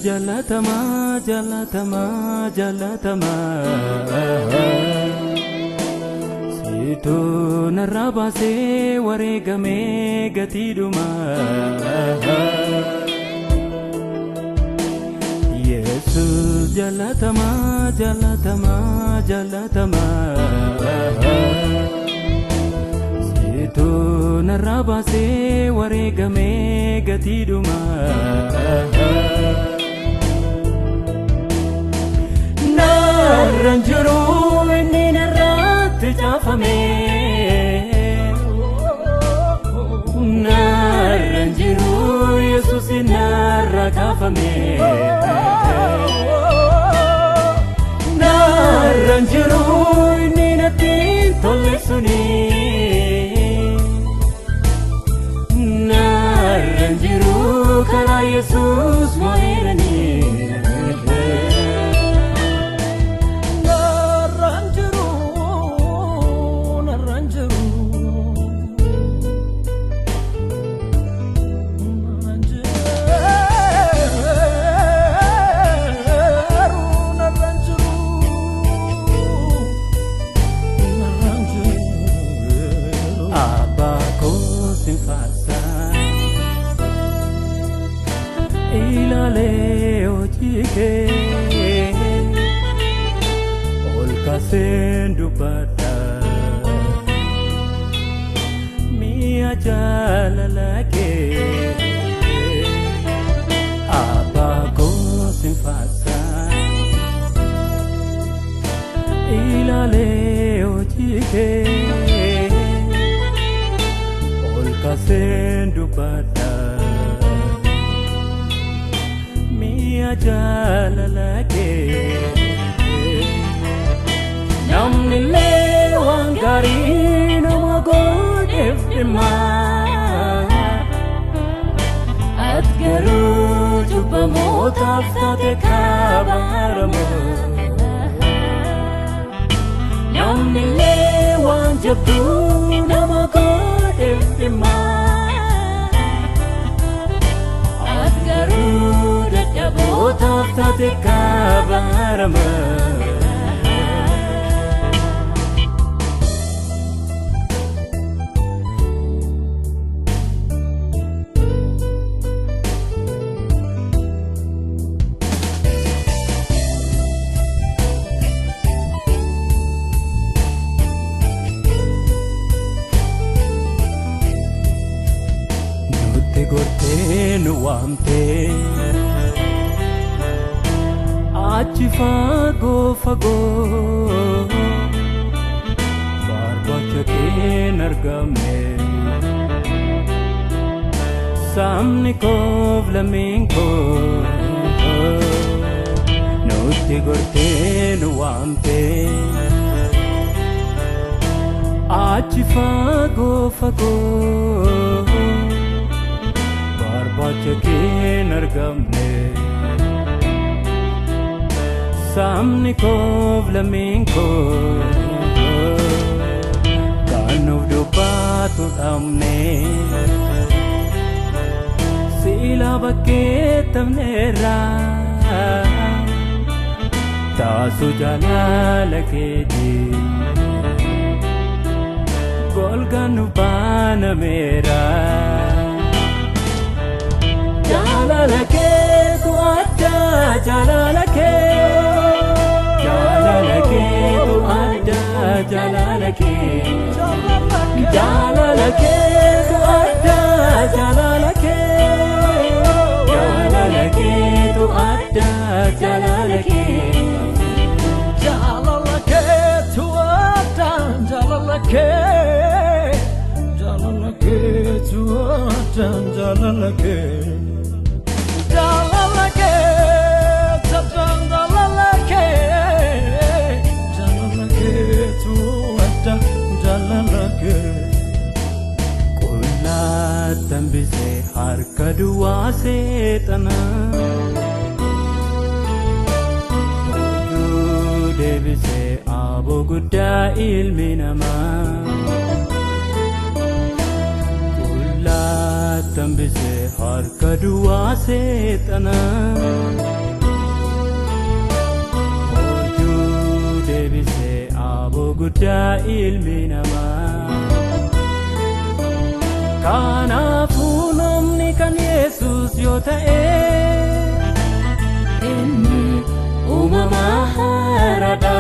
jalatama jalatama jalatama Situ narabase waregame gatiduma Yesus jalatama jalatama jalatama Situ narabase waregame gatiduma Naranjuru inni narratti jafame Naranjuru Yesus narra kafame Naranjuru inni natti tolle suni Naranjuru kara Yesus mo'irani Ilaleo chike Olka sendu pada Mia jalalake Abako sinfasa Ilaleo chike Olka sendu pada jalalake namni lewan gari nama godef dima atgaru jubba motaf tate kabarama namni lewan jabdu nama godef dima atgaru Otaf tate kabarama Nuti gorte nuamte Achi fago fago barbacha ke nargame samne ko vlaminko nuti gorte nuamte Achi fago fago barbacha ke nargame Samni ko vlaminko Kanu dubatu amne Sila baket amne ra Tasu jalalake ji Golganu bana mera Jalalake tu aja jalalake Jalalake tu ada jalalake Jalalake tu ada jalalake Jalalake tu ada jalalake Jalalake tu ada jalalake Jalalake tu ada jalalake Jalalake Tambise harka duwa setana Debise abo gudda ilmi nama Kulla tambisee harka duwwaa seexanaa hojjuu deebisee aboo guddaa ilmi namaa kanaafuu namni kan Yesuus yoo ta'e inni uumamaa haaraadha